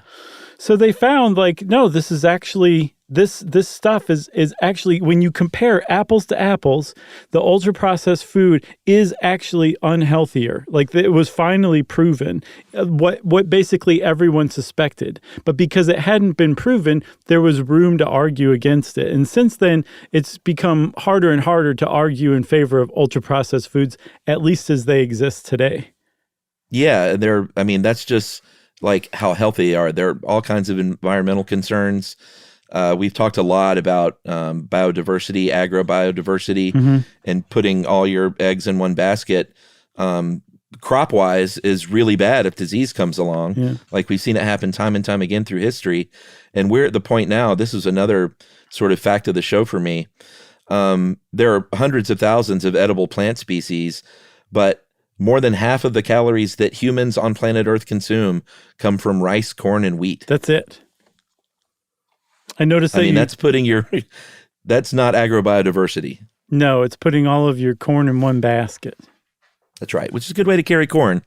So they found, like, no, this is actually, this stuff is actually, when you compare apples to apples, the ultra-processed food is actually unhealthier. Like, it was finally proven, what basically everyone suspected. But because it hadn't been proven, there was room to argue against it. And since then, it's become harder and harder to argue in favor of ultra-processed foods, at least as they exist today. Yeah, that's just like how healthy they are. There are all kinds of environmental concerns. We've talked a lot about biodiversity, agrobiodiversity, mm-hmm. and putting all your eggs in one basket. Crop-wise is really bad if disease comes along. Yeah. Like we've seen it happen time and time again through history. And we're at the point now, this is another sort of fact of the show for me. There are hundreds of thousands of edible plant species, but more than half of the calories that humans on planet Earth consume come from rice, corn, and wheat. That's it. I noticed that. That's not agrobiodiversity. No, it's putting all of your corn in one basket. That's right, which is a good way to carry corn.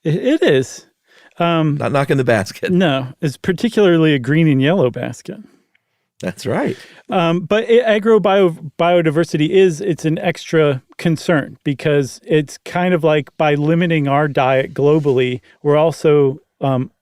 It is. Not knocking the basket. No, it's particularly a green and yellow basket. That's right. But agrobiodiversity it's an extra concern because it's kind of like by limiting our diet globally, we're also,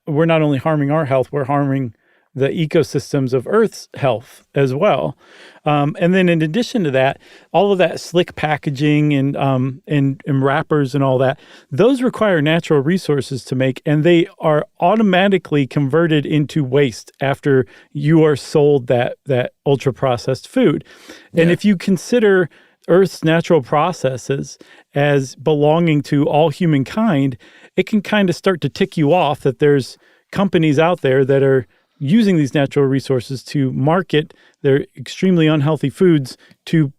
we're not only harming our health, we're harming the ecosystems of Earth's health as well. And then in addition to that, all of that slick packaging and wrappers and all that, those require natural resources to make, and they are automatically converted into waste after you are sold that ultra-processed food. Yeah. And if you consider Earth's natural processes as belonging to all humankind, it can kind of start to tick you off that there's companies out there that are using these natural resources to market their extremely unhealthy foods to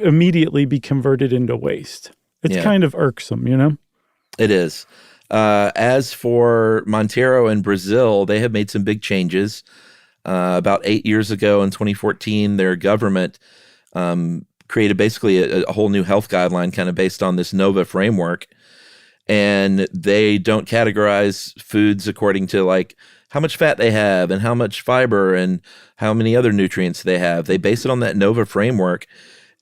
immediately be converted into waste. It's kind of irksome, you know? It is. As for Monteiro and Brazil, they have made some big changes. About 8 years ago in 2014, their government created basically a whole new health guideline kind of based on this NOVA framework. And they don't categorize foods according to like how much fat they have and how much fiber and how many other nutrients they have. They base it on that NOVA framework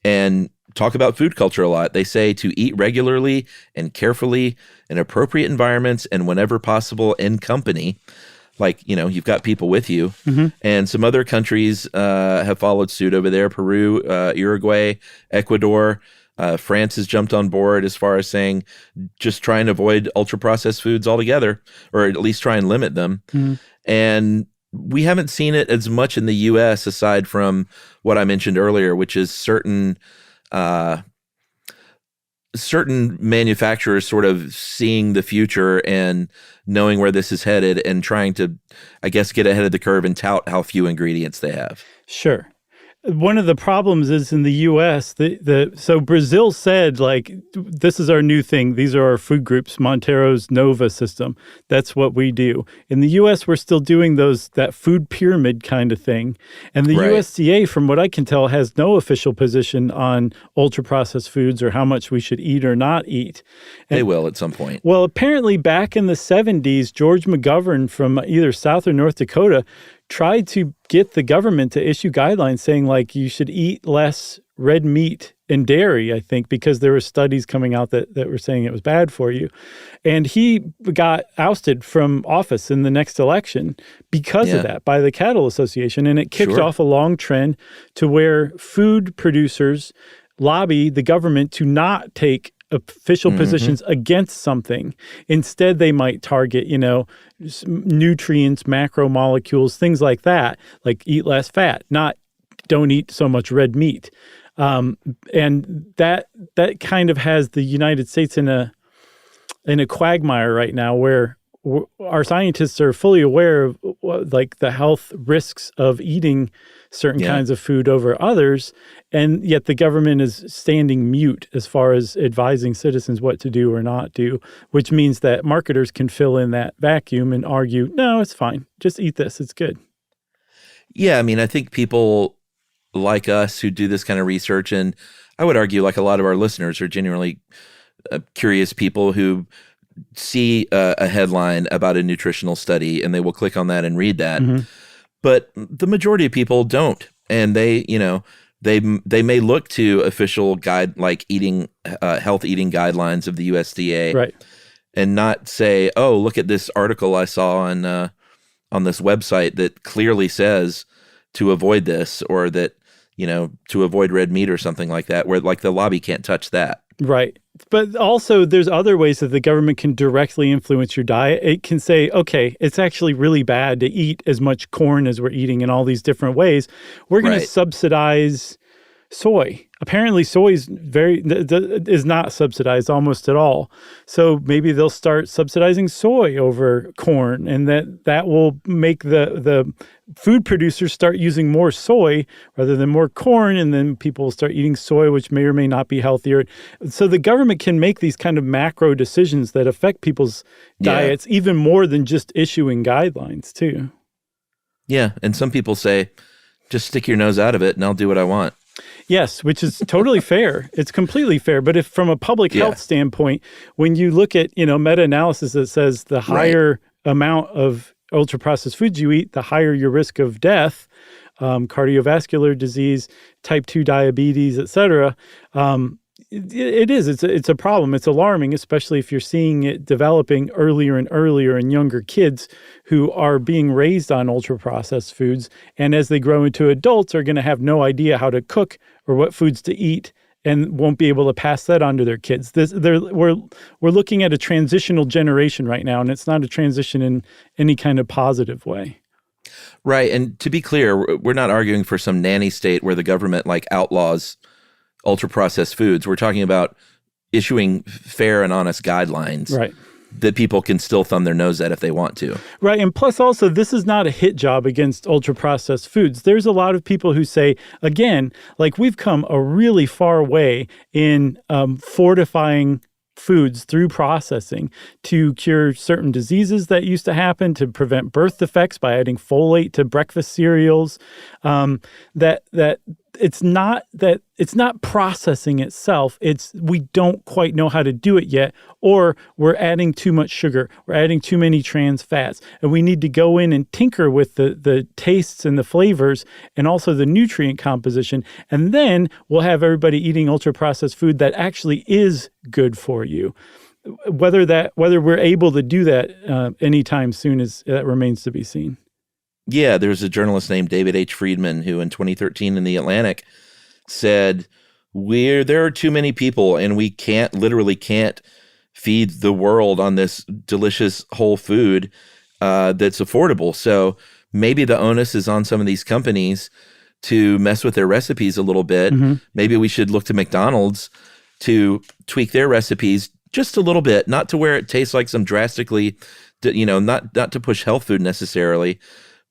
and talk about food culture a lot. They say to eat regularly and carefully in appropriate environments and whenever possible in company. Like, you've got people with you. Mm-hmm. And some other countries have followed suit over there. Peru, Uruguay, Ecuador. France has jumped on board as far as saying just try and avoid ultra-processed foods altogether, or at least try and limit them. Mm-hmm. And we haven't seen it as much in the U.S. aside from what I mentioned earlier, which is certain manufacturers sort of seeing the future and knowing where this is headed and trying to, I guess, get ahead of the curve and tout how few ingredients they have. Sure. One of the problems is in the U.S., so Brazil said, like, this is our new thing. These are our food groups, Monteiro's NOVA system. That's what we do. In the U.S., we're still doing that food pyramid kind of thing. And the USDA, from what I can tell, has no official position on ultra-processed foods or how much we should eat or not eat. And, they will at some point. Well, apparently back in the 70s, George McGovern from either South or North Dakota tried to get the government to issue guidelines saying, like, you should eat less red meat and dairy, I think, because there were studies coming out that were saying it was bad for you. And he got ousted from office in the next election because of that by the Cattle Association. And it kicked off a long trend to where food producers lobby the government to not take official positions against something. Instead, they might target, nutrients, macromolecules, things like that, like eat less fat, not don't eat so much red meat. And that kind of has the United States in a quagmire right now where our scientists are fully aware of like the health risks of eating certain kinds of food over others, and yet the government is standing mute as far as advising citizens what to do or not do, which means that marketers can fill in that vacuum and argue, no, it's fine. Just eat this. It's good. Yeah, I mean, I think people like us who do this kind of research, and I would argue like a lot of our listeners are genuinely curious people who see a headline about a nutritional study and they will click on that and read that. Mm-hmm. But the majority of people don't. And they may look to official guide, like health eating guidelines of the USDA, and not say, oh, look at this article I saw on this website that clearly says to avoid this, or that, to avoid red meat or something like that, where like the lobby can't touch that. Right. But also there's other ways that the government can directly influence your diet. It can say, okay, it's actually really bad to eat as much corn as we're eating in all these different ways. We're going to subsidize soy. Apparently soy is not subsidized almost at all. So maybe they'll start subsidizing soy over corn, and that will make the food producers start using more soy rather than more corn, and then people will start eating soy, which may or may not be healthier. So the government can make these kind of macro decisions that affect people's diets even more than just issuing guidelines too. Yeah, and some people say, just stick your nose out of it and I'll do what I want. Yes, which is totally fair. It's completely fair. But if from a public health standpoint, when you look at, meta-analysis that says the higher amount of ultra-processed foods you eat, the higher your risk of death, cardiovascular disease, type 2 diabetes, et cetera, it's a problem. It's alarming, especially if you're seeing it developing earlier and earlier in younger kids who are being raised on ultra-processed foods. And as they grow into adults, are going to have no idea how to cook or what foods to eat and won't be able to pass that on to their kids. We're looking at a transitional generation right now, and it's not a transition in any kind of positive way. Right. And to be clear, we're not arguing for some nanny state where the government like outlaws ultra-processed foods. We're talking about issuing fair and honest guidelines that people can still thumb their nose at if they want to. Right. And plus also, this is not a hit job against ultra-processed foods. There's a lot of people who say, again, like we've come a really far way in fortifying foods through processing to cure certain diseases that used to happen, to prevent birth defects by adding folate to breakfast cereals. It's not processing itself. It's we don't quite know how to do it yet, or we're adding too much sugar. We're adding too many trans fats, and we need to go in and tinker with the tastes and the flavors and also the nutrient composition. And then we'll have everybody eating ultra-processed food that actually is good for you. Whether we're able to do that anytime soon that remains to be seen. Yeah, there's a journalist named David H. Friedman who in 2013 in The Atlantic said, there are too many people and we literally can't feed the world on this delicious whole food that's affordable. So maybe the onus is on some of these companies to mess with their recipes a little bit. Mm-hmm. Maybe we should look to McDonald's to tweak their recipes just a little bit, not to where it tastes like some drastically, not to push health food necessarily,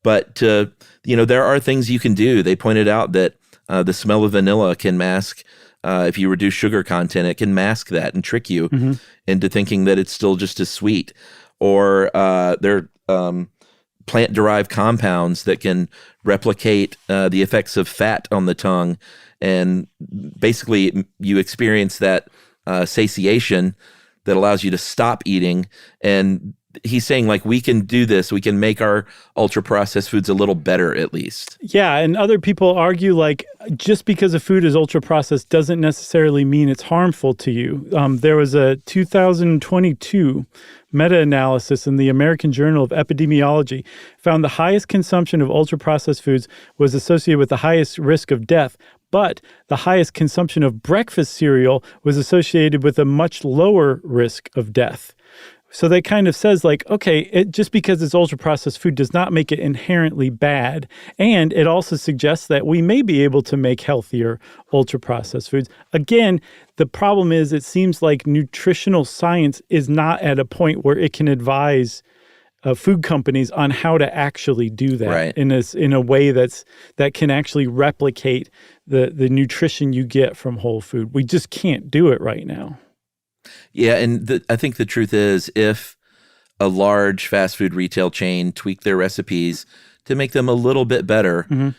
but there are things you can do. They pointed out that the smell of vanilla can mask, if you reduce sugar content, it can mask that and trick you into thinking that it's still just as sweet. Or there are plant-derived compounds that can replicate the effects of fat on the tongue. And basically, you experience that satiation that allows you to stop eating. And he's saying, like, we can do this. We can make our ultra-processed foods a little better, at least. Yeah, and other people argue, like, just because a food is ultra-processed doesn't necessarily mean it's harmful to you. There was a 2022 meta-analysis in the American Journal of Epidemiology found the highest consumption of ultra-processed foods was associated with the highest risk of death, but the highest consumption of breakfast cereal was associated with a much lower risk of death. So that kind of says, like, okay, just because it's ultra-processed food does not make it inherently bad. And it also suggests that we may be able to make healthier ultra-processed foods. Again, the problem is it seems like nutritional science is not at a point where it can advise food companies on how to actually do that in a way that can actually replicate the nutrition you get from whole food. We just can't do it right now. Yeah, and I think the truth is, if a large fast food retail chain tweaked their recipes to make them a little bit better,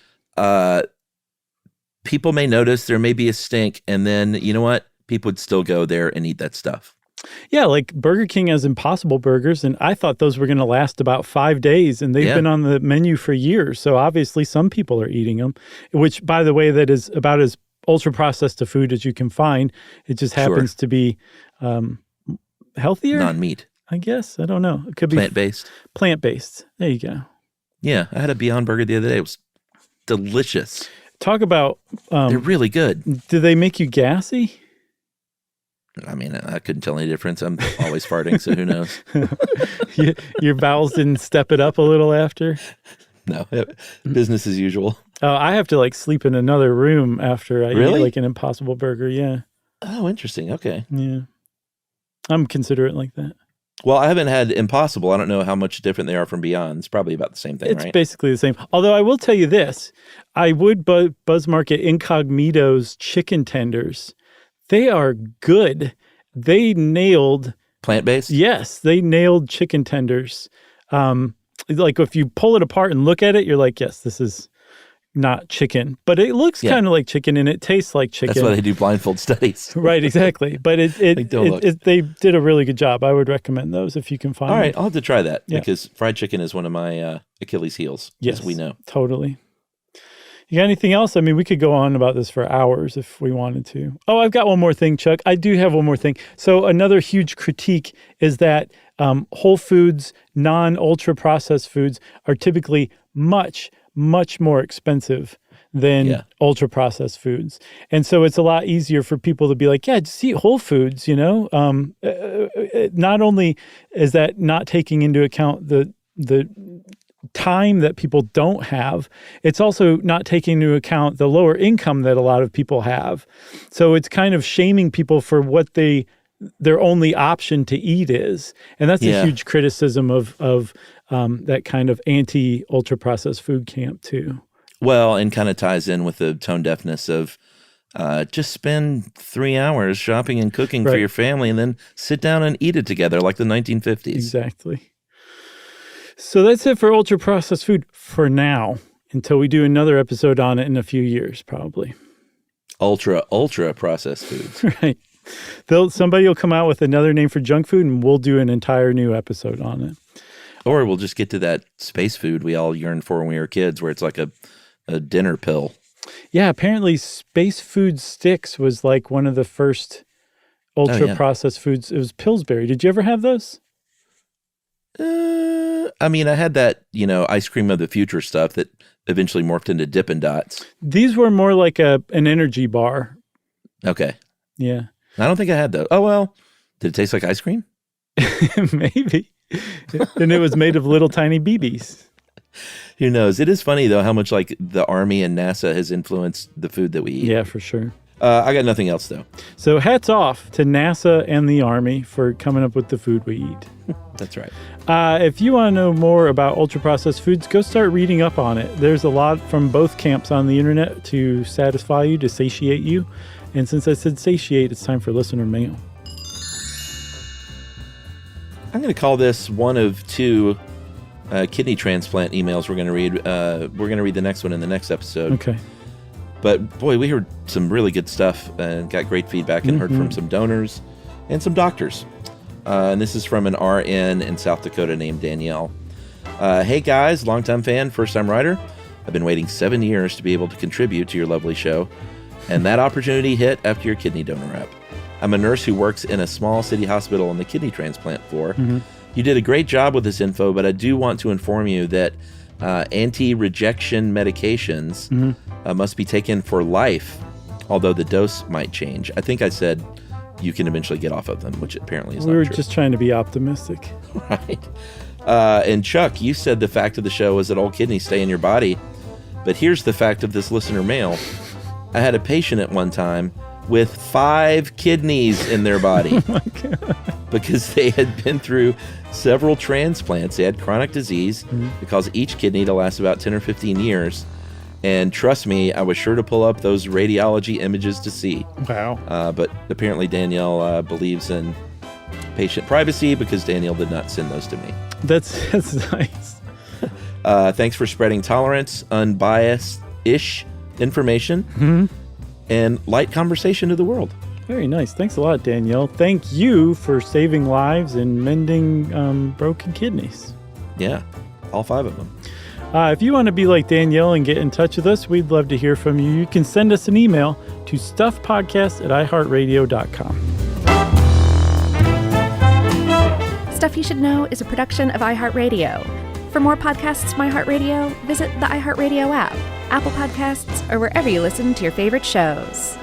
people may notice there may be a stink, and then, you know what? People would still go there and eat that stuff. Yeah, like Burger King has Impossible Burgers, and I thought those were going to last about 5 days, and they've been on the menu for years. So obviously some people are eating them, which, by the way, that is about as ultra-processed a food as you can find. It just happens to be healthier? Non-meat. I guess. I don't know. It could be plant-based. Plant-based. There you go. Yeah, I had a Beyond Burger the other day. It was delicious. Talk about... they're really good. Do they make you gassy? I mean, I couldn't tell any difference. I'm always farting, so who knows? Your bowels didn't step it up a little after? No, business as usual. Oh, I have to, like, sleep in another room after I eat, like, an Impossible Burger, yeah. Oh, interesting. Okay. Yeah. I'm considerate like that. Well, I haven't had Impossible. I don't know how much different they are from Beyond. It's probably about the same thing, right? It's basically the same. Although I will tell you this. I would buzz market Incognito's chicken tenders. They are good. They nailed... Plant-based? Yes, they nailed chicken tenders. Like, if you pull it apart and look at it, you're like, yes, this is not chicken. But it looks kind of like chicken, and it tastes like chicken. That's why they do blindfold studies. Right, exactly. But they did a really good job. I would recommend those if you can find them. All right, I'll have to try that, because fried chicken is one of my Achilles heels, as we know. Totally. You got anything else? I mean, we could go on about this for hours if we wanted to. Oh, I've got one more thing, Chuck. I do have one more thing. So another huge critique is that whole foods, non-ultra-processed foods are typically much, much more expensive than ultra-processed foods. And so it's a lot easier for people to be like, yeah, just eat whole foods, you know? Not only is that not taking into account the time that people don't have, it's also not taking into account the lower income that a lot of people have. So it's kind of shaming people for what their only option to eat is. And that's a huge criticism of that kind of anti-ultra-processed food camp too. Well, and kind of ties in with the tone deafness of just spend 3 hours shopping and cooking for Right. your family and then sit down and eat it together like the 1950s. Exactly. So that's it for ultra-processed food for now, until we do another episode on it in a few years, probably. Ultra processed foods. Right. Somebody will come out with another name for junk food, and we'll do an entire new episode on it. Or we'll just get to that space food we all yearned for when we were kids, where it's like a dinner pill. Yeah, apparently space food sticks was like one of the first ultra-processed foods. It was Pillsbury. Did you ever have those? I mean, I had that, ice cream of the future stuff that eventually morphed into Dippin' Dots. These were more like an energy bar. Okay. Yeah. I don't think I had those. Oh, well, did it taste like ice cream? Maybe. And it was made of little tiny BBs. Who knows? It is funny, though, how much like the Army and NASA has influenced the food that we eat. Yeah, for sure. I got nothing else, though. So hats off to NASA and the Army for coming up with the food we eat. That's right. If you want to know more about ultra-processed foods, go start reading up on it. There's a lot from both camps on the internet to satisfy you, to satiate you. And since I said satiate, it's time for listener mail. I'm going to call this one of two kidney transplant emails we're going to read. We're going to read the next one in the next episode. Okay. But boy, we heard some really good stuff and got great feedback and heard from some donors and some doctors. And this is from an RN in South Dakota named Danielle. Hey guys, longtime fan, first time writer. I've been waiting 7 years to be able to contribute to your lovely show. And that opportunity hit after your kidney donor rep. I'm a nurse who works in a small city hospital on the kidney transplant floor. You did a great job with this info, but I do want to inform you that anti-rejection medications must be taken for life, although the dose might change. I think I said you can eventually get off of them, which apparently is not true. We were just trying to be optimistic. Right. And Chuck, you said the fact of the show was that all kidneys stay in your body. But here's the fact of this listener mail. I had a patient at one time with 5 kidneys in their body. Oh my God. Because they had been through several transplants. They had chronic disease that caused each kidney to last about 10 or 15 years. And trust me, I was sure to pull up those radiology images to see. Wow. But apparently Danielle believes in patient privacy because Danielle did not send those to me. That's nice. Thanks for spreading tolerance, unbiased-ish information, and light conversation to the world. Very nice. Thanks a lot, Danielle. Thank you for saving lives and mending broken kidneys. Yeah, all 5 of them. If you want to be like Danielle and get in touch with us, we'd love to hear from you. You can send us an email to stuffpodcast@iheartradio.com. Stuff You Should Know is a production of iHeartRadio. For more podcasts from iHeartRadio, visit the iHeartRadio app, Apple Podcasts, or wherever you listen to your favorite shows.